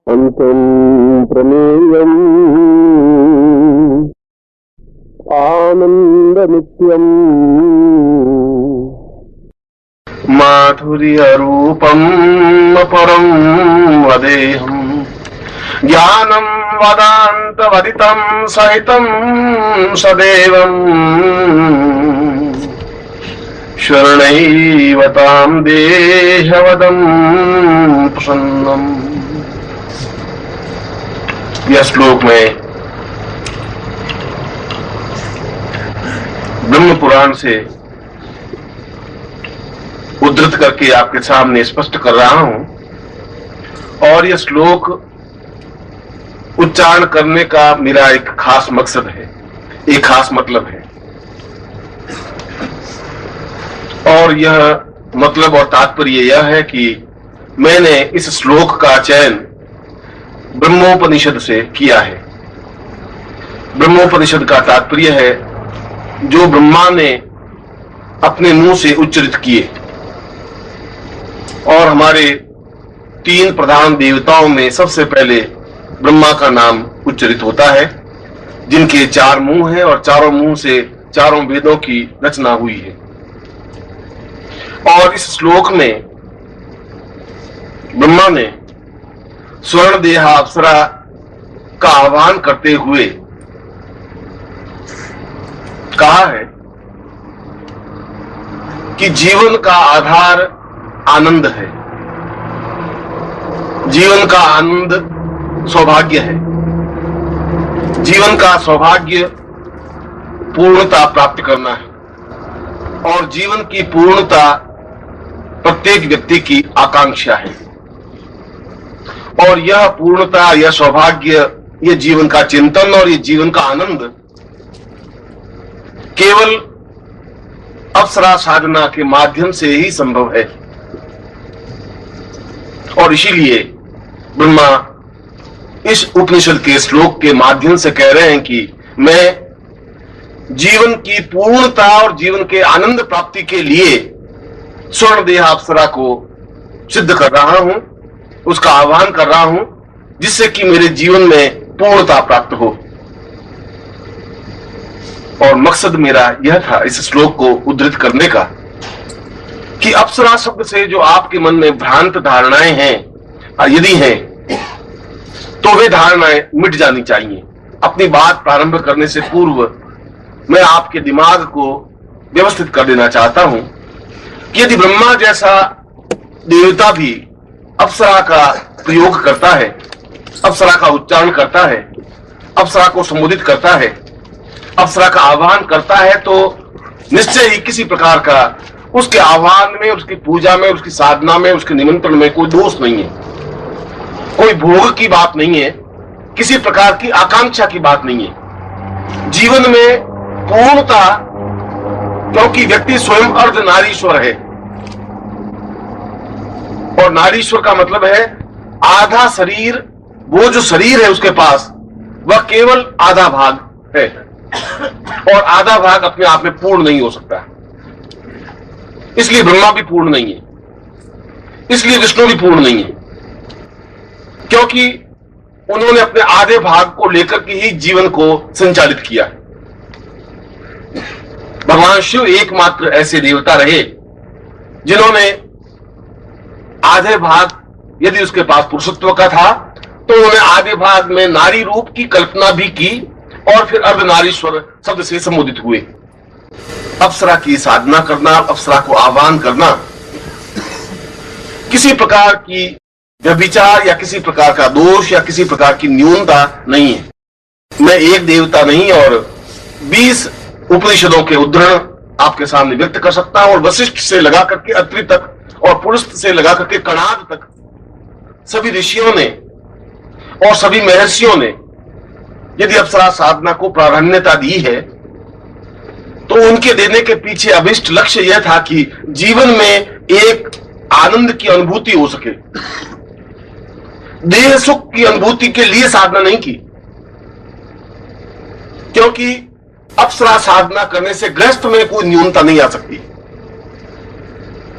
अंतं प्रमेयम् आनन्दनित्यम् माधुर्यरूपम् परं वदेहम् ज्ञानं वदान्तवदितं सहितं सदैवम् शरणैवतां देहवदं प्रसन्नम्। यह श्लोक में ब्रह्म पुराण से उद्धृत करके आपके सामने स्पष्ट कर रहा हूं और यह श्लोक उच्चारण करने का मेरा एक खास मकसद है, एक खास मतलब है। और यह मतलब और तात्पर्य यह है कि मैंने इस श्लोक का चयन ब्रह्मोपनिषद से किया है। ब्रह्मोपनिषद का तात्पर्य है जो ब्रह्मा ने अपने मुंह से उच्चरित किए, और हमारे तीन प्रधान देवताओं में सबसे पहले ब्रह्मा का नाम उच्चरित होता है, जिनके चार मुंह हैं और चारों मुंह से चारों वेदों की रचना हुई है। और इस श्लोक में ब्रह्मा ने स्वर्ण देहा अप्सरा का आह्वान करते हुए कहा है कि जीवन का आधार आनंद है, जीवन का आनंद सौभाग्य है, जीवन का सौभाग्य पूर्णता प्राप्त करना है और जीवन की पूर्णता प्रत्येक व्यक्ति की आकांक्षा है। और यह पूर्णता, यह सौभाग्य, यह जीवन का चिंतन और यह जीवन का आनंद केवल अप्सरा साधना के माध्यम से ही संभव है। और इसीलिए ब्रह्मा इस उपनिषद के श्लोक के माध्यम से कह रहे हैं कि मैं जीवन की पूर्णता और जीवन के आनंद प्राप्ति के लिए स्वर्ण देह अप्सरा को सिद्ध कर रहा हूं, उसका आह्वान कर रहा हूं, जिससे कि मेरे जीवन में पूर्णता प्राप्त हो। और मकसद मेरा यह था इस श्लोक को उद्धृत करने का कि अप्सरा शब्द से जो आपके मन में भ्रांत धारणाएं हैं, यदि हैं, तो वे धारणाएं मिट जानी चाहिए। अपनी बात प्रारंभ करने से पूर्व मैं आपके दिमाग को व्यवस्थित कर देना चाहता हूं कि यदि ब्रह्मा जैसा देवता भी अप्सरा का प्रयोग करता है, अप्सरा का उच्चारण करता है, अप्सरा को संबोधित करता है, अप्सरा का आह्वान करता है, तो निश्चय ही किसी प्रकार का उसके आह्वान में, उसकी पूजा में, उसकी साधना में, उसके निमंत्रण में कोई दोष नहीं है, कोई भोग की बात नहीं है, किसी प्रकार की आकांक्षा की बात नहीं है। जीवन में पूर्णता, क्योंकि व्यक्ति स्वयं अर्ध नारीश्वर है और नारीश्वर का मतलब है आधा शरीर। वो जो शरीर है उसके पास वह केवल आधा भाग है और आधा भाग अपने आप में पूर्ण नहीं हो सकता। इसलिए ब्रह्मा भी पूर्ण नहीं है, इसलिए विष्णु भी पूर्ण नहीं है, क्योंकि उन्होंने अपने आधे भाग को लेकर के ही जीवन को संचालित किया। भगवान शिव एकमात्र ऐसे देवता रहे जिन्होंने आधे भाग, यदि उसके पास पुरुषत्व का था, तो उन्होंने आधे भाग में नारी रूप की कल्पना भी की और फिर अर्धनारीश्वर शब्द से संबोधित हुए। अप्सरा की साधना करना, अप्सरा को आह्वान करना किसी प्रकार की व्यभिचार या किसी प्रकार का दोष या किसी प्रकार की न्यूनता नहीं है। मैं एक देवता नहीं और 20 उपनिषदों के उद्धरण आपके सामने व्यक्त कर सकता हूं और वशिष्ठ से लगा करके अत्रि तक और पुरुष से लगा करके कणाद तक सभी ऋषियों ने और सभी महर्षियों ने यदि अप्सरा साधना को प्राधान्यता दी है, तो उनके देने के पीछे अभिष्ट लक्ष्य यह था कि जीवन में एक आनंद की अनुभूति हो सके। देह सुख की अनुभूति के लिए साधना नहीं की, क्योंकि अप्सरा साधना करने से गृहस्थ में कोई न्यूनता नहीं आ सकती।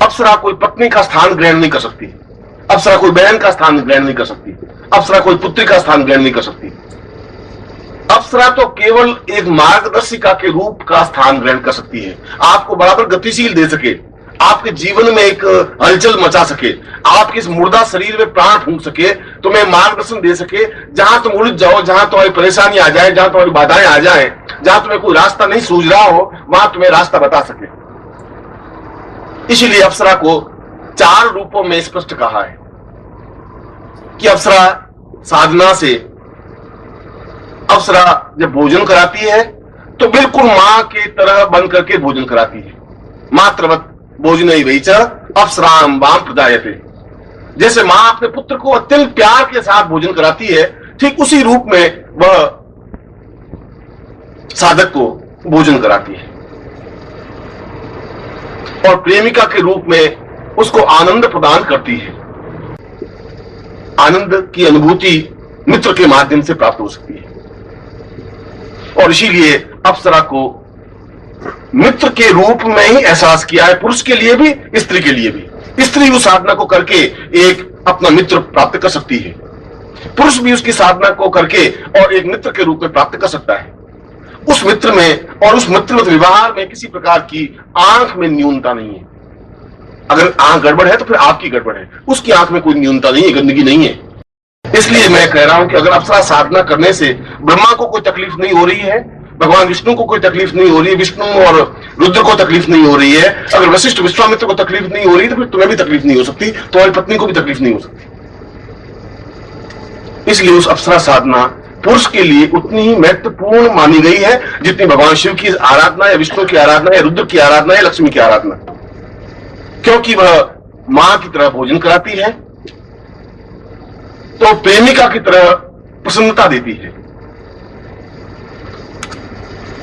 अप्सरा कोई पत्नी का स्थान ग्रहण नहीं कर सकती, अप्सरा कोई बहन का स्थान ग्रहण नहीं कर सकती, अप्सरा कोई पुत्री का स्थान ग्रहण नहीं कर सकती। अप्सरा तो केवल एक मार्गदर्शिका के रूप का स्थान ग्रहण कर सकती है, आपको बराबर गतिशील दे सके, आपके जीवन में एक हलचल मचा सके, आपके इस मुर्दा शरीर में प्राण फूंक सके, तुम्हें मार्गदर्शन दे सके। जहां तुम उलझ जाओ, जहां तुम्हारी परेशानी आ जाए, जहां तुम्हारी बाधाएं आ जाए, जहां तुम्हें कोई रास्ता नहीं सूझ रहा हो, वहां तुम्हें रास्ता बता सके। इसीलिए अप्सरा को 4 रूपों में स्पष्ट कहा है कि अप्सरा साधना से, अप्सरा जब भोजन कराती है तो बिल्कुल मां की तरह बन करके भोजन कराती है। मात्रवत भोजनई वही च अप्सराम वाम प्रदायते। जैसे मां अपने पुत्र को अत्यंत प्यार के साथ भोजन कराती है, ठीक उसी रूप में वह साधक को भोजन कराती है और प्रेमिका के रूप में उसको आनंद प्रदान करती है। आनंद की अनुभूति मित्र के माध्यम से प्राप्त हो सकती है और इसीलिए अप्सरा को मित्र के रूप में ही एहसास किया है, पुरुष के लिए भी, स्त्री के लिए भी। स्त्री उस साधना को करके एक अपना मित्र प्राप्त कर सकती है, पुरुष भी उसकी साधना को करके और एक मित्र के रूप में प्राप्त कर सकता है। उस मित्र में और उस मित्रवत व्यवहार में किसी प्रकार की आंख में न्यूनता नहीं है। अगर आंख गड़बड़ है तो फिर आपकी गड़बड़ है, उसकी आंख में कोई न्यूनता नहीं है, गंदगी नहीं है। इसलिए मैं कह रहा हूं कि अगर अप्सरा साधना करने से ब्रह्मा को कोई तकलीफ नहीं हो रही है, भगवान विष्णु को कोई तकलीफ नहीं हो रही है, विष्णु और रुद्र को तकलीफ नहीं हो रही है, अगर वशिष्ठ विश्वामित्र को तकलीफ नहीं हो रही तो फिर तुम्हें भी तकलीफ नहीं हो सकती, तुम्हारी पत्नी को भी तकलीफ नहीं हो सकती। इसलिए उस अप्सरा साधना पुरुष के लिए उतनी ही महत्वपूर्ण मानी गई है जितनी भगवान शिव की आराधना या विष्णु की आराधना या रुद्र की आराधना या लक्ष्मी की आराधना, क्योंकि वह मां की तरह भोजन कराती है तो प्रेमिका की तरह प्रसन्नता देती है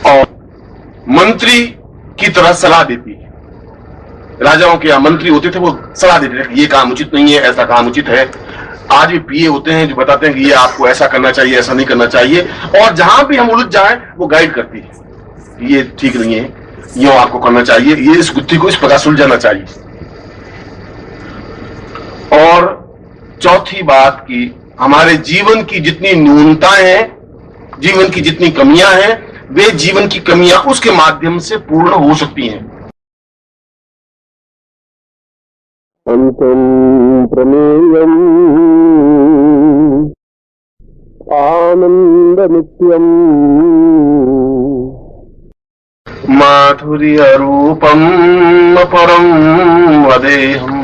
और मंत्री की तरह सलाह देती है। राजाओं के यहां मंत्री होते थे, वो सलाह देते थे कि ये काम उचित नहीं है, ऐसा काम उचित है। आज भी पीए होते हैं जो बताते हैं कि ये आपको ऐसा करना चाहिए, ऐसा नहीं करना चाहिए, और जहां भी हम उलझ जाएं वो गाइड करती है, ये ठीक नहीं है, यूं आपको करना चाहिए, ये इस गुत्थी को इस प्रकार सुलझाना चाहिए। और चौथी बात की हमारे जीवन की जितनी न्यूनताएं हैं, जीवन की जितनी कमियां हैं, वे जीवन की कमियां उसके माध्यम से पूर्ण हो सकती हैं। अंतम प्रमेयम आनंद नित्यम माधुर्य रूपम परम वदेहम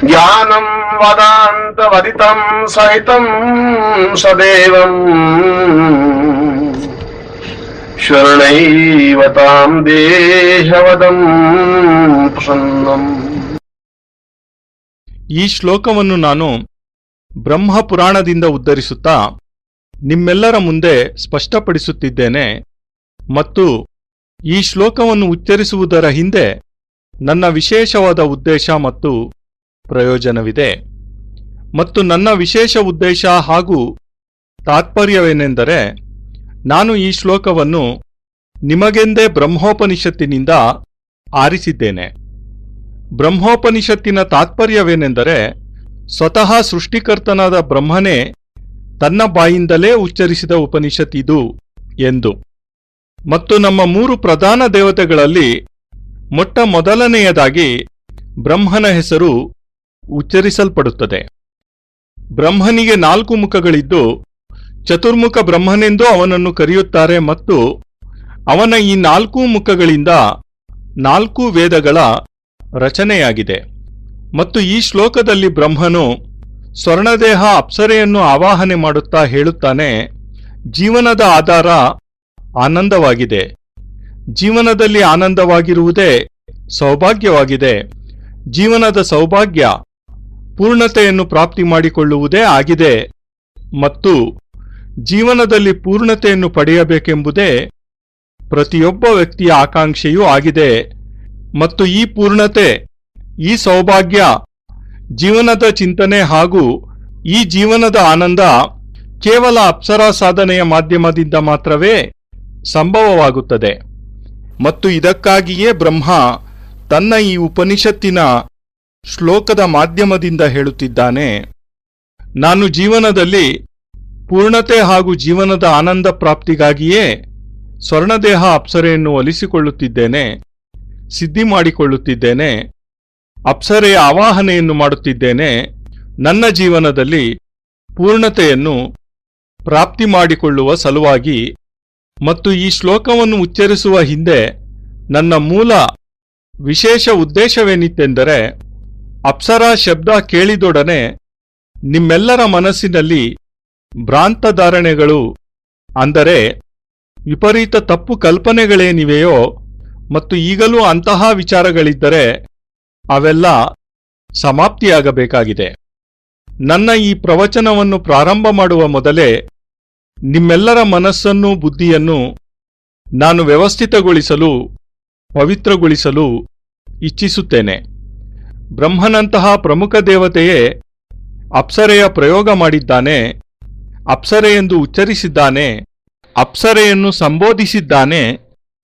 ज्ञानम वदांत वदितम सहितम सदैवम शरणैवताम देहवदम प्रसन्नम। ಈ ಶ್ಲೋಕವನ್ನು ನಾನು ಬ್ರಹ್ಮಪುರಾಣದಿಂದ ಉದ್ಧರಿಸುತ್ತಾ ನಿಮ್ಮೆಲ್ಲರ ಮುಂದೆ ಸ್ಪಷ್ಟಪಡಿಸುತ್ತಿದ್ದೇನೆ ಮತ್ತು ಈ ಶ್ಲೋಕವನ್ನು ಉಚ್ಚರಿಸುವುದರ ಹಿಂದೆ ನನ್ನ ವಿಶೇಷವಾದ ಉದ್ದೇಶ ಮತ್ತು ಪ್ರಯೋಜನವಿದೆ ಮತ್ತು ನನ್ನ ವಿಶೇಷ ಉದ್ದೇಶ ಹಾಗೂ ತಾತ್ಪರ್ಯವೇನೆಂದರೆ, ನಾನು ಈ ಶ್ಲೋಕವನ್ನು ನಿಮಗೆಂದೇ ಬ್ರಹ್ಮೋಪನಿಷತ್ತಿನಿಂದ ಆರಿಸಿದ್ದೇನೆ. ಬ್ರಹ್ಮೋಪನಿಷತ್ತಿನ ತಾತ್ಪರ್ಯವೇನೆಂದರೆ, ಸ್ವತಃ ಸೃಷ್ಟಿಕರ್ತನಾದ ಬ್ರಹ್ಮನೇ ತನ್ನ ಬಾಯಿಂದಲೇ ಉಚ್ಚರಿಸಿದ ಉಪನಿಷತ್ತಿದು ಎಂದು. ಮತ್ತು ನಮ್ಮ 3 ಪ್ರಧಾನ ದೇವತೆಗಳಲ್ಲಿ ಮೊಟ್ಟ ಮೊದಲನೆಯದಾಗಿ ಬ್ರಹ್ಮನ ಹೆಸರು ಉಚ್ಚರಿಸಲ್ಪಡುತ್ತದೆ. ಬ್ರಹ್ಮನಿಗೆ 4 ಮುಖಗಳಿದ್ದು ಚತುರ್ಮುಖ ಬ್ರಹ್ಮನೆಂದು ಅವನನ್ನು ಕರೆಯುತ್ತಾರೆ ಮತ್ತು ಅವನ ಈ 4 ಮುಖಗಳಿಂದ 4 ವೇದಗಳ ರಚನೆಯಾಗಿದೆ. ಮತ್ತು ಈ ಶ್ಲೋಕದಲ್ಲಿ ಬ್ರಹ್ಮನು ಸ್ವರ್ಣದೇಹ ಅಪ್ಸರೆಯನ್ನು ಆವಾಹನೆ ಮಾಡುತ್ತಾ ಹೇಳುತ್ತಾನೆ, ಜೀವನದ ಆಧಾರ ಆನಂದವಾಗಿದೆ, ಜೀವನದಲ್ಲಿ ಆನಂದವಾಗಿರುವುದೇ ಸೌಭಾಗ್ಯವಾಗಿದೆ, ಜೀವನದ ಸೌಭಾಗ್ಯ ಪೂರ್ಣತೆಯನ್ನು ಪ್ರಾಪ್ತಿ ಮಾಡಿಕೊಳ್ಳುವುದೇ ಆಗಿದೆ ಮತ್ತು ಜೀವನದಲ್ಲಿ ಪೂರ್ಣತೆಯನ್ನು ಪಡೆಯಬೇಕೆಂಬುದೇ ಪ್ರತಿಯೊಬ್ಬ ವ್ಯಕ್ತಿಯ ಆಕಾಂಕ್ಷೆಯೂ ಆಗಿದೆ. ಮತ್ತು ಈ ಪೂರ್ಣತೆ, ಈ ಸೌಭಾಗ್ಯ, ಜೀವನದ ಚಿಂತನೆ ಹಾಗೂ ಈ ಜೀವನದ ಆನಂದ ಕೇವಲ ಅಪ್ಸರಾ ಸಾಧನೆಯ ಮಾಧ್ಯಮದಿಂದ ಮಾತ್ರವೇ ಸಂಭವವಾಗುತ್ತದೆ. ಮತ್ತು ಇದಕ್ಕಾಗಿಯೇ ಬ್ರಹ್ಮ ತನ್ನ ಈ ಉಪನಿಷತ್ತಿನ ಶ್ಲೋಕದ ಮಾಧ್ಯಮದಿಂದ ಹೇಳುತ್ತಿದ್ದಾನೆ, ನಾನು ಜೀವನದಲ್ಲಿ ಪೂರ್ಣತೆ ಹಾಗೂ ಜೀವನದ ಆನಂದ ಪ್ರಾಪ್ತಿಗಾಗಿಯೇ ಸ್ವರ್ಣದೇಹ ಅಪ್ಸರೆಯನ್ನು ಒಲಿಸಿಕೊಳ್ಳುತ್ತಿದ್ದೇನೆ, ಸಿದ್ಧಿ ಮಾಡಿಕೊಳ್ಳುತ್ತಿದ್ದೇನೆ, ಅಪ್ಸರೆಯ ಆವಾಹನೆಯನ್ನು ಮಾಡುತ್ತಿದ್ದೇನೆ. ನನ್ನ ಜೀವನದಲ್ಲಿ ಪೂರ್ಣತೆಯನ್ನು ಪ್ರಾಪ್ತಿ ಮಾಡಿಕೊಳ್ಳುವ ಸಲುವಾಗಿ ಮತ್ತು ಈ ಶ್ಲೋಕವನ್ನು ಉಚ್ಚರಿಸುವ ಹಿಂದೆ ನನ್ನ ಮೂಲ ವಿಶೇಷ ಉದ್ದೇಶವೇನಿತ್ತೆಂದರೆ, ಅಪ್ಸರಾ ಶಬ್ದ ಕೇಳಿದೊಡನೆ ನಿಮ್ಮೆಲ್ಲರ ಮನಸ್ಸಿನಲ್ಲಿ ಭ್ರಾಂತ ಧಾರಣೆಗಳು, ಅಂದರೆ ವಿಪರೀತ ತಪ್ಪು ಕಲ್ಪನೆಗಳೇನಿವೆಯೋ ಮತ್ತು ಈಗಲೂ ಅಂತಹ ವಿಚಾರಗಳಿದ್ದರೆ ಅವೆಲ್ಲ ಸಮಾಪ್ತಿಯಾಗಬೇಕಾಗಿದೆ. ನನ್ನ ಈ ಪ್ರವಚನವನ್ನು ಪ್ರಾರಂಭ ಮಾಡುವ ಮೊದಲೇ ನಿಮ್ಮೆಲ್ಲರ ಮನಸ್ಸನ್ನು ಬುದ್ಧಿಯನ್ನು ನಾನು ವ್ಯವಸ್ಥಿತಗೊಳಿಸಲು, ಪವಿತ್ರಗೊಳಿಸಲು ಇಚ್ಛಿಸುತ್ತೇನೆ. ಬ್ರಹ್ಮನಂತಹ ಪ್ರಮುಖ ದೇವತೆಯೇ ಅಪ್ಸರೆಯ ಪ್ರಯೋಗ ಮಾಡಿದ್ದಾನೆ, ಅಪ್ಸರೆಯೆಂದು ಉಚ್ಚರಿಸಿದ್ದಾನೆ, ಅಪ್ಸರೆಯನ್ನು ಸಂಬೋಧಿಸಿದ್ದಾನೆ,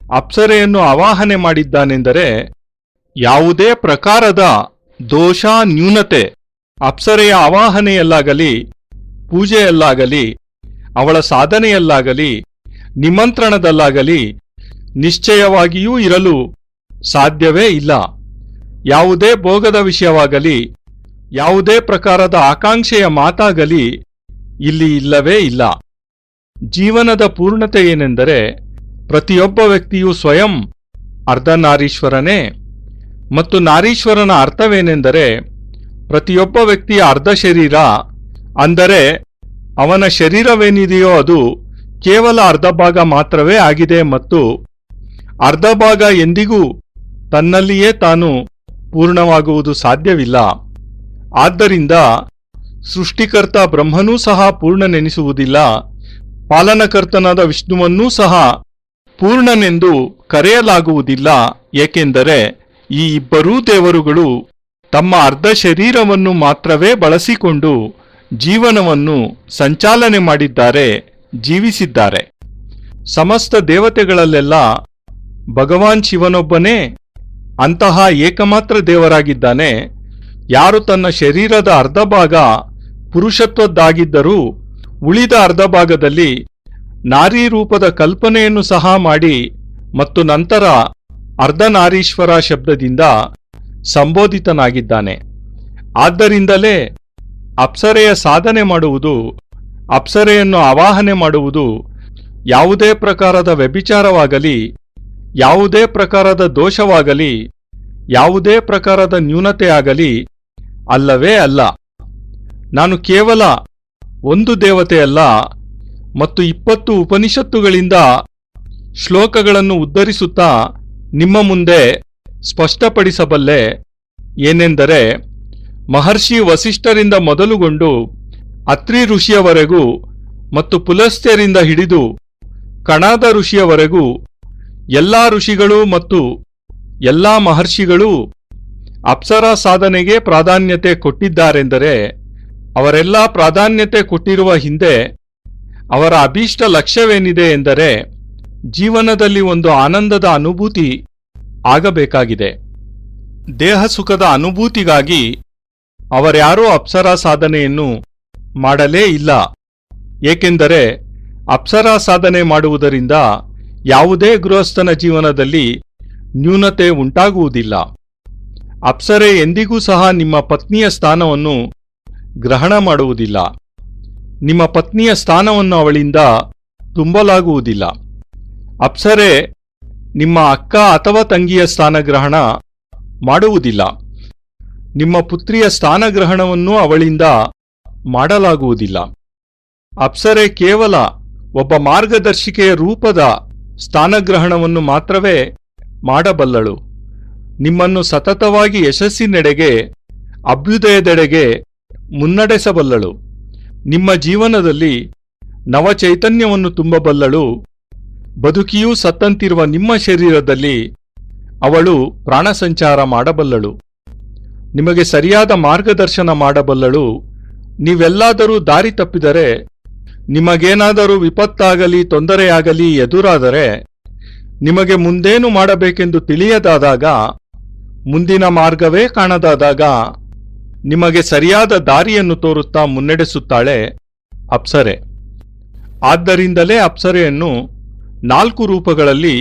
ಅಪ್ಸರೆಯನ್ನು ಆವಾಹನೆ ಮಾಡಿದ್ದಾನೆಂದರೆ ಯಾವುದೇ ಪ್ರಕಾರದ ದೋಷ ನ್ಯೂನತೆ ಅಪ್ಸರೆಯ ಆವಾಹನೆಯಲ್ಲಾಗಲಿ, ಪೂಜೆಯಲ್ಲಾಗಲಿ, ಅವಳ ಸಾಧನೆಯಲ್ಲಾಗಲಿ, ನಿಮಂತ್ರಣದಲ್ಲಾಗಲಿ ನಿಶ್ಚಯವಾಗಿಯೂ ಇರಲು ಸಾಧ್ಯವೇ ಇಲ್ಲ. ಯಾವುದೇ ಭೋಗದ ವಿಷಯವಾಗಲಿ, ಯಾವುದೇ ಪ್ರಕಾರದ ಆಕಾಂಕ್ಷೆಯ ಮಾತಾಗಲಿ ಇಲ್ಲಿ ಇಲ್ಲವೇ ಇಲ್ಲ. ಜೀವನದ ಪೂರ್ಣತೆ ಏನೆಂದರೆ ಪ್ರತಿಯೊಬ್ಬ ವ್ಯಕ್ತಿಯು ಸ್ವಯಂ ಅರ್ಧನಾರೀಶ್ವರನೇ, ಮತ್ತು ನಾರೀಶ್ವರನ ಅರ್ಥವೇನೆಂದರೆ ಪ್ರತಿಯೊಬ್ಬ ವ್ಯಕ್ತಿಯ ಅರ್ಧ ಶರೀರ, ಅಂದರೆ ಅವನ ಶರೀರವೇನಿದೆಯೋ ಅದು ಕೇವಲ ಅರ್ಧ ಭಾಗ ಮಾತ್ರವೇ ಆಗಿದೆ ಮತ್ತು ಅರ್ಧ ಭಾಗ ಎಂದಿಗೂ ತನ್ನಲ್ಲಿಯೇ ತಾನು ಪೂರ್ಣವಾಗುವುದು ಸಾಧ್ಯವಿಲ್ಲ. ಆದ್ದರಿಂದ ಸೃಷ್ಟಿಕರ್ತ ಬ್ರಹ್ಮನೂ ಸಹ ಪೂರ್ಣನೆನಿಸುವುದಿಲ್ಲ, ಪಾಲನಕರ್ತನಾದ ವಿಷ್ಣುವನ್ನೂ ಸಹ ಪೂರ್ಣನೆಂದು ಕರೆಯಲಾಗುವುದಿಲ್ಲ. ಏಕೆಂದರೆ ಈ ಇಬ್ಬರೂ ದೇವರುಗಳು ತಮ್ಮ ಅರ್ಧ ಶರೀರವನ್ನು ಮಾತ್ರವೇ ಬಳಸಿಕೊಂಡು ಜೀವನವನ್ನು ಸಂಚಾಲನೆ ಮಾಡಿದ್ದಾರೆ, ಜೀವಿಸಿದ್ದಾರೆ. ಸಮಸ್ತ ದೇವತೆಗಳಲ್ಲೆಲ್ಲ ಭಗವಾನ್ ಶಿವನೊಬ್ಬನೇ ಅಂತಹ ಏಕಮಾತ್ರ ದೇವರಾಗಿದ್ದಾನೆ. ಯಾರು ತನ್ನ ಶರೀರದ ಅರ್ಧ ಭಾಗ ಪುರುಷತ್ವದ್ದಾಗಿದ್ದರೂ ಉಳಿದ ಅರ್ಧ ಭಾಗದಲ್ಲಿ ನಾರೀ ರೂಪದ ಕಲ್ಪನೆಯನ್ನು ಸಹ ಮಾಡಿ ಮತ್ತು ನಂತರ ಅರ್ಧನಾರೀಶ್ವರ ಶಬ್ದದಿಂದ ಸಂಬೋಧಿತನಾಗಿದ್ದಾನೆ. ಆದ್ದರಿಂದಲೇ ಅಪ್ಸರೆಯ ಸಾಧನೆ ಮಾಡುವುದು, ಅಪ್ಸರೆಯನ್ನು ಆವಾಹನೆ ಮಾಡುವುದು ಯಾವುದೇ ಪ್ರಕಾರದ ವ್ಯಭಿಚಾರವಾಗಲಿ, ಯಾವುದೇ ಪ್ರಕಾರದ ದೋಷವಾಗಲಿ, ಯಾವುದೇ ಪ್ರಕಾರದ ನ್ಯೂನತೆಯಾಗಲಿ ಅಲ್ಲವೇ ಅಲ್ಲ. ನಾನು ಕೇವಲ ಒಂದು ದೇವತೆಯಲ್ಲ ಮತ್ತು 20 ಉಪನಿಷತ್ತುಗಳಿಂದ ಶ್ಲೋಕಗಳನ್ನು ಉದ್ಧರಿಸುತ್ತಾ ನಿಮ್ಮ ಮುಂದೆ ಸ್ಪಷ್ಟಪಡಿಸಬಲ್ಲೆ. ಏನೆಂದರೆ ಮಹರ್ಷಿ ವಸಿಷ್ಠರಿಂದ ಮೊದಲುಗೊಂಡು ಅತ್ರಿ ಋಷಿಯವರೆಗೂ ಮತ್ತು ಪುಲಸ್ತ್ಯರಿಂದ ಹಿಡಿದು ಕಣಾದ ಋಷಿಯವರೆಗೂ ಎಲ್ಲಾ ಋಷಿಗಳು ಮತ್ತು ಎಲ್ಲಾ ಮಹರ್ಷಿಗಳೂ ಅಪ್ಸರಾ ಸಾಧನೆಗೆ ಪ್ರಾಧಾನ್ಯತೆ ಕೊಟ್ಟಿದ್ದಾರೆಂದರೆ ಅವರೆಲ್ಲ ಪ್ರಾಧಾನ್ಯತೆ ಕೊಟ್ಟಿರುವ ಹಿಂದೆ ಅವರ ಅಭೀಷ್ಟ ಲಕ್ಷ್ಯವೇನಿದೆ ಎಂದರೆ ಜೀವನದಲ್ಲಿ ಒಂದು ಆನಂದದ ಅನುಭೂತಿ ಆಗಬೇಕಾಗಿದೆ. ದೇಹ ಸುಖದ ಅನುಭೂತಿಗಾಗಿ ಅವರ್ಯಾರೂ ಅಪ್ಸರಾ ಸಾಧನೆಯನ್ನು ಮಾಡಲೇ ಇಲ್ಲ. ಏಕೆಂದರೆ ಅಪ್ಸರಾ ಸಾಧನೆ ಮಾಡುವುದರಿಂದ ಯಾವುದೇ ಗೃಹಸ್ಥನ ಜೀವನದಲ್ಲಿ ನ್ಯೂನತೆ ಉಂಟಾಗುವುದಿಲ್ಲ. ಅಪ್ಸರೆ ಎಂದಿಗೂ ಸಹ ನಿಮ್ಮ ಪತ್ನಿಯ ಸ್ಥಾನವನ್ನು ಗ್ರಹಣ ಮಾಡುವುದಿಲ್ಲ. ನಿಮ್ಮ ಪತ್ನಿಯ ಸ್ಥಾನವನ್ನು ಅವಳಿಂದ ತುಂಬಲಾಗುವುದಿಲ್ಲ. ಅಪ್ಸರೆ ನಿಮ್ಮ ಅಕ್ಕ ಅಥವಾ ತಂಗಿಯ ಸ್ಥಾನಗ್ರಹಣ ಮಾಡುವುದಿಲ್ಲ. ನಿಮ್ಮ ಪುತ್ರಿಯ ಸ್ಥಾನಗ್ರಹಣವನ್ನು ಅವಳಿಂದ ಮಾಡಲಾಗುವುದಿಲ್ಲ. ಅಪ್ಸರೆ ಕೇವಲ ಒಬ್ಬ ಮಾರ್ಗದರ್ಶಿಕೆಯ ರೂಪದ ಸ್ಥಾನಗ್ರಹಣವನ್ನು ಮಾತ್ರವೇ ಮಾಡಬಲ್ಲಳು. ನಿಮ್ಮನ್ನು ಸತತವಾಗಿ ಯಶಸ್ಸಿನೆಡೆಗೆ, ಅಭ್ಯುದಯದೆಡೆಗೆ ಮುನ್ನಡೆಸಬಲ್ಲಳು. ನಿಮ್ಮ ಜೀವನದಲ್ಲಿ ನವಚೈತನ್ಯವನ್ನು ತುಂಬಬಲ್ಲಳು. ಬದುಕಿಯೂ ಸತ್ತಂತಿರುವ ನಿಮ್ಮ ಶರೀರದಲ್ಲಿ ಅವಳು ಪ್ರಾಣಸಂಚಾರ ಮಾಡಬಲ್ಲಳು. ನಿಮಗೆ ಸರಿಯಾದ ಮಾರ್ಗದರ್ಶನ ಮಾಡಬಲ್ಲಳು. ನೀವೆಲ್ಲಾದರೂ ದಾರಿ ತಪ್ಪಿದರೆ, ನಿಮಗೇನಾದರೂ ವಿಪತ್ತಾಗಲಿ ತೊಂದರೆಯಾಗಲಿ ಎದುರಾದರೆ, ನಿಮಗೆ ಮುಂದೇನು ಮಾಡಬೇಕೆಂದು ತಿಳಿಯದಾದಾಗ, ಮುಂದಿನ ಮಾರ್ಗವೇ ಕಾಣದಾದಾಗ ನಿಮಗೆ ಸರಿಯಾದ ದಾರಿಯನ್ನು ತೋರುತ್ತಾ ಮುನ್ನಡೆಸುತ್ತಾಳೆ ಅಪ್ಸರೆ. ಆದ್ದರಿಂದಲೇ ಅಪ್ಸರೆಯನ್ನು 4 ರೂಪಗಳಲ್ಲಿ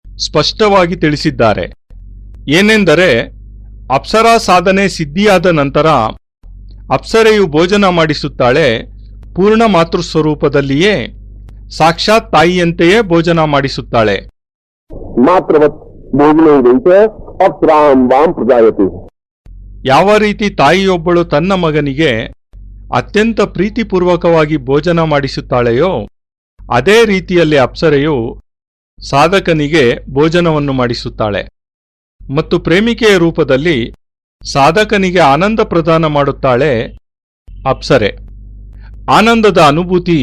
ಸ್ಪಷ್ಟವಾಗಿ ತಿಳಿಸಿದ್ದಾರೆ. ಏನೆಂದರೆ, ಅಪ್ಸರಾ ಸಾಧನೆ ಸಿದ್ಧಿಯಾದ ನಂತರ ಅಪ್ಸರೆಯು ಭೋಜನ ಮಾಡಿಸುತ್ತಾಳೆ ಪೂರ್ಣ ಮಾತೃಸ್ವರೂಪದಲ್ಲಿಯೇ, ಸಾಕ್ಷಾತ್ ತಾಯಿಯಂತೆಯೇ ಭೋಜನ ಮಾಡಿಸುತ್ತಾಳೆ. मात्रवत् भोजने अप्सरां वां प्रजायते. ಯಾವ ರೀತಿ ತಾಯಿಯೊಬ್ಬಳು ತನ್ನ ಮಗನಿಗೆ ಅತ್ಯಂತ ಪ್ರೀತಿಪೂರ್ವಕವಾಗಿ ಭೋಜನ ಮಾಡಿಸುತ್ತಾಳೆಯೋ ಅದೇ ರೀತಿಯಲ್ಲಿ ಅಪ್ಸರೆಯು ಸಾಧಕನಿಗೆ ಭೋಜನವನ್ನು ಮಾಡಿಸುತ್ತಾಳೆ ಮತ್ತು ಪ್ರೇಮಿಕೆಯ ರೂಪದಲ್ಲಿ ಸಾಧಕನಿಗೆ ಆನಂದ ಪ್ರದಾನ ಮಾಡುತ್ತಾಳೆ ಅಪ್ಸರೆ. ಆನಂದದ ಅನುಭೂತಿ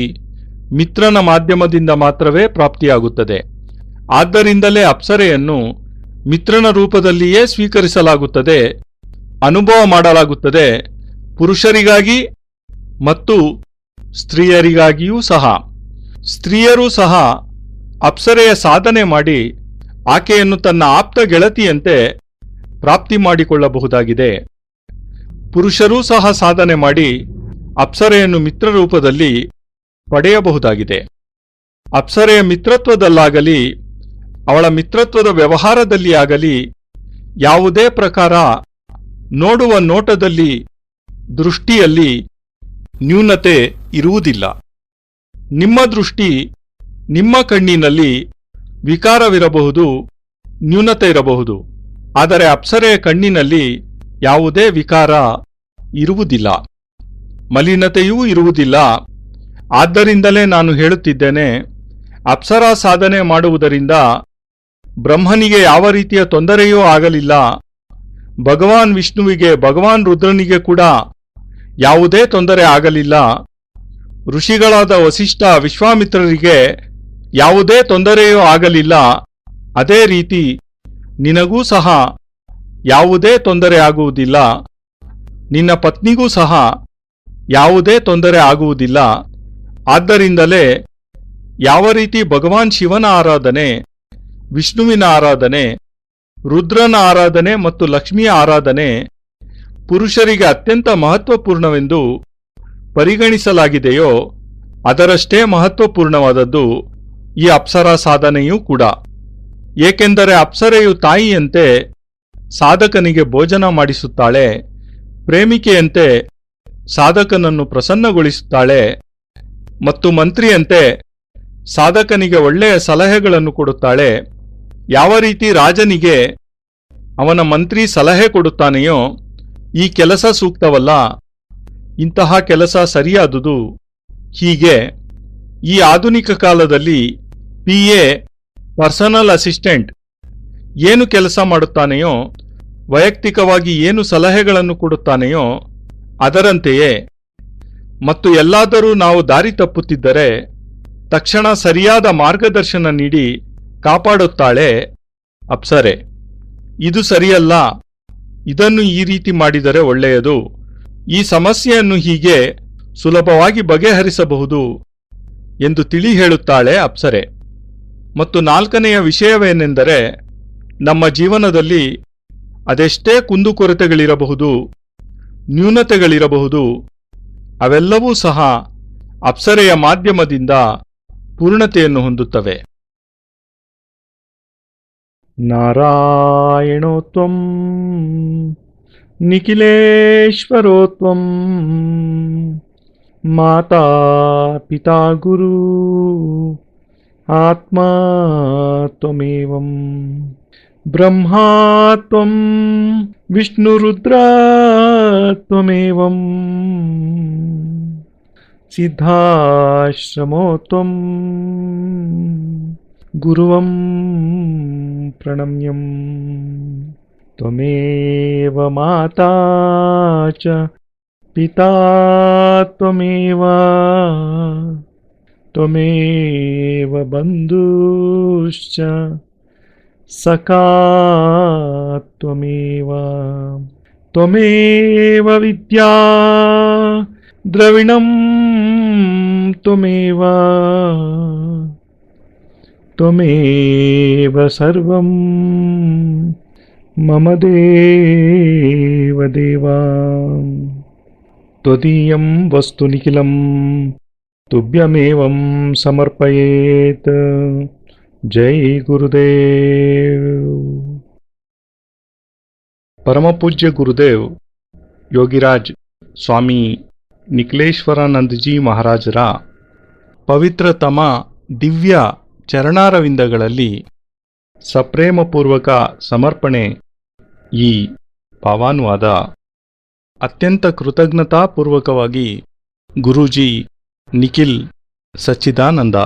ಮಿತ್ರನ ಮಾಧ್ಯಮದಿಂದ ಮಾತ್ರವೇ ಪ್ರಾಪ್ತಿಯಾಗುತ್ತದೆ. ಆದ್ದರಿಂದಲೇ ಅಪ್ಸರೆಯನ್ನು ಮಿತ್ರನ ರೂಪದಲ್ಲಿಯೇ ಸ್ವೀಕರಿಸಲಾಗುತ್ತದೆ, ಅನುಭವ ಮಾಡಲಾಗುತ್ತದೆ, ಪುರುಷರಿಗಾಗಿ ಮತ್ತು ಸ್ತ್ರೀಯರಿಗಾಗಿಯೂ ಸಹ. ಸ್ತ್ರೀಯರೂ ಸಹ ಅಪ್ಸರೆಯ ಸಾಧನೆ ಮಾಡಿ ಆಕೆಯನ್ನು ತನ್ನ ಆಪ್ತ ಗೆಳತಿಯಂತೆ ಪ್ರಾಪ್ತಿ ಮಾಡಿಕೊಳ್ಳಬಹುದಾಗಿದೆ. ಪುರುಷರೂ ಸಹ ಸಾಧನೆ ಮಾಡಿ ಅಪ್ಸರೆಯನ್ನು ಮಿತ್ರರೂಪದಲ್ಲಿ ಪಡೆಯಬಹುದಾಗಿದೆ. ಅಪ್ಸರೆಯ ಮಿತ್ರತ್ವದಲ್ಲಾಗಲಿ ಅವಳ ಮಿತ್ರತ್ವದ ವ್ಯವಹಾರದಲ್ಲಿ ಆಗಲಿ ಯಾವುದೇ ಪ್ರಕಾರ ನೋಡುವ ನೋಟದಲ್ಲಿ, ದೃಷ್ಟಿಯಲ್ಲಿ ನ್ಯೂನತೆ ಇರುವುದಿಲ್ಲ. ನಿಮ್ಮ ದೃಷ್ಟಿ, ನಿಮ್ಮ ಕಣ್ಣಿನಲ್ಲಿ ವಿಕಾರವಿರಬಹುದು, ನ್ಯೂನತೆ ಇರಬಹುದು, ಆದರೆ ಅಪ್ಸರೆಯ ಕಣ್ಣಿನಲ್ಲಿ ಯಾವುದೇ ವಿಕಾರ ಇರುವುದಿಲ್ಲ, ಮಲಿನತೆಯೂ ಇರುವುದಿಲ್ಲ. ಆದ್ದರಿಂದಲೇ ನಾನು ಹೇಳುತ್ತಿದ್ದೇನೆ, ಅಪ್ಸರಾ ಸಾಧನೆ ಮಾಡುವುದರಿಂದ ಬ್ರಹ್ಮನಿಗೆ ಯಾವ ರೀತಿಯ ತೊಂದರೆಯೂ ಆಗಲಿಲ್ಲ, ಭಗವಾನ್ ವಿಷ್ಣುವಿಗೆ, ಭಗವಾನ್ ರುದ್ರನಿಗೆ ಕೂಡ ಯಾವುದೇ ತೊಂದರೆ ಆಗಲಿಲ್ಲ, ಋಷಿಗಳಾದ ವಸಿಷ್ಠ ವಿಶ್ವಾಮಿತ್ರರಿಗೆ ಯಾವುದೇ ತೊಂದರೆಯೂ ಆಗಲಿಲ್ಲ. ಅದೇ ರೀತಿ ನಿನಗೂ ಸಹ ಯಾವುದೇ ತೊಂದರೆ ಆಗುವುದಿಲ್ಲ, ನಿನ್ನ ಪತ್ನಿಗೂ ಸಹ ಯಾವುದೇ ತೊಂದರೆ ಆಗುವುದಿಲ್ಲ. ಆದ್ದರಿಂದಲೇ ಯಾವ ರೀತಿ ಭಗವಾನ್ ಶಿವನ ಆರಾಧನೆ, ವಿಷ್ಣುವಿನ ಆರಾಧನೆ, ರುದ್ರನ ಆರಾಧನೆ ಮತ್ತು ಲಕ್ಷ್ಮಿಯ ಆರಾಧನೆ ಪುರುಷರಿಗೆ ಅತ್ಯಂತ ಮಹತ್ವಪೂರ್ಣವೆಂದು ಪರಿಗಣಿಸಲಾಗಿದೆಯೋ ಅದರಷ್ಟೇ ಮಹತ್ವಪೂರ್ಣವಾದದ್ದು ಈ ಅಪ್ಸರಾ ಸಾಧನೆಯೂ ಕೂಡ. ಏಕೆಂದರೆ ಅಪ್ಸರೆಯು ತಾಯಿಯಂತೆ ಸಾಧಕನಿಗೆ ಭೋಜನ ಮಾಡಿಸುತ್ತಾಳೆ, ಪ್ರೇಮಿಕೆಯಂತೆ ಸಾಧಕನನ್ನು ಪ್ರಸನ್ನಗೊಳಿಸುತ್ತಾಳೆ ಮತ್ತು ಮಂತ್ರಿಯಂತೆ ಸಾಧಕನಿಗೆ ಒಳ್ಳೆಯ ಸಲಹೆಗಳನ್ನು ಕೊಡುತ್ತಾಳೆ. ಯಾವ ರೀತಿ ರಾಜನಿಗೆ ಅವನ ಮಂತ್ರಿ ಸಲಹೆ ಕೊಡುತ್ತಾನೆಯೋ, ಈ ಕೆಲಸ ಸೂಕ್ತವಲ್ಲ, ಇಂತಹ ಕೆಲಸ ಸರಿಯಾದುದು, ಹೀಗೆ ಈ ಆಧುನಿಕ ಕಾಲದಲ್ಲಿ PA ಪರ್ಸನಲ್ ಅಸಿಸ್ಟೆಂಟ್ ಏನು ಕೆಲಸ ಮಾಡುತ್ತಾನೆಯೋ, ವೈಯಕ್ತಿಕವಾಗಿ ಏನು ಸಲಹೆಗಳನ್ನು ಕೊಡುತ್ತಾನೆಯೋ ಅದರಂತೆಯೇ, ಮತ್ತು ಎಲ್ಲಾದರೂ ನಾವು ದಾರಿ ತಪ್ಪುತ್ತಿದ್ದರೆ ತಕ್ಷಣ ಸರಿಯಾದ ಮಾರ್ಗದರ್ಶನ ನೀಡಿ ಕಾಪಾಡುತ್ತಾಳೆ ಅಪ್ಸರೆ. ಇದು ಸರಿಯಲ್ಲ, ಇದನ್ನು ಈ ರೀತಿ ಮಾಡಿದರೆ ಒಳ್ಳೆಯದು, ಈ ಸಮಸ್ಯೆಯನ್ನು ಹೀಗೆ ಸುಲಭವಾಗಿ ಬಗೆಹರಿಸಬಹುದು ಎಂದು ತಿಳಿ ಹೇಳುತ್ತಾಳೆ ಅಪ್ಸರೆ. ಮತ್ತು 4ನೆಯ ವಿಷಯವೇನೆಂದರೆ, ನಮ್ಮ ಜೀವನದಲ್ಲಿ ಅದೆಷ್ಟೇ ಕುಂದುಕೊರತೆಗಳಿರಬಹುದು, ನ್ಯೂನತೆಗಳಿರಬಹುದು, ಅವೆಲ್ಲವೂ ಸಹ ಅಪ್ಸರೆಯ ಮಾಧ್ಯಮದಿಂದ ಪೂರ್ಣತೆಯನ್ನು ಹೊಂದುತ್ತವೆ. ನಾರಾಯಣೋತ್ವಂ ನಿಖಿಲೇಶ್ವರೋತ್ವಂ ಮಾತಾ ಪಿತಾ ಗುರು ಆತ್ಮಾ ತ್ವಮೇವಂ ಬ್ರಹ್ಮಾ ತ್ವಂ ವಿಷ್ಣುರುದ್ರ ತ್ವಮೇವಂ ಸಿದ್ಧಾಶ್ರಮೋ ತ್ವಂ ಗುರುವಂ ಪ್ರಣಮ್ಯಂ ತ್ವಮೇವ ಮಾತಾ ಚ ಪಿತಾ ತ್ವಮೇವ ತ್ವಮೇವ ಬಂಧುಶ್ಚ ಸಖಾ ತ್ವಮೇವ ತ್ವಮೇವ ವಿದ್ಯಾ ದ್ರವಿಣಂ ತ್ವಮೇವ ತ್ವಮೇವ ಸರ್ವಂ मम देवदेवा त्वदीयं वस्तु निखिलं तुभ्यमेवं समर्पयेत्। जय गुरुदेव। परमपूज्य गुरुदेव ಯೋಗಿರಾಜ್ ಸ್ವಾಮಿ ನಿಖಿಲೇಶ್ವರಾನಂದಜಿ ಮಹಾರಾಜರ ಪವಿತ್ರತಮ ದಿವ್ಯ ಚರಣಾರವಿಂದಗಳಲ್ಲಿ ಸಪ್ರೇಮಪೂರ್ವಕ ಸಮರ್ಪಣೆ ಈ ಭಾವಾನುವಾದ ಅತ್ಯಂತ ಕೃತಜ್ಞತಾಪೂರ್ವಕವಾಗಿ ಗುರೂಜಿ ನಿಖಿಲ್ ಸಚ್ಚಿದಾನಂದ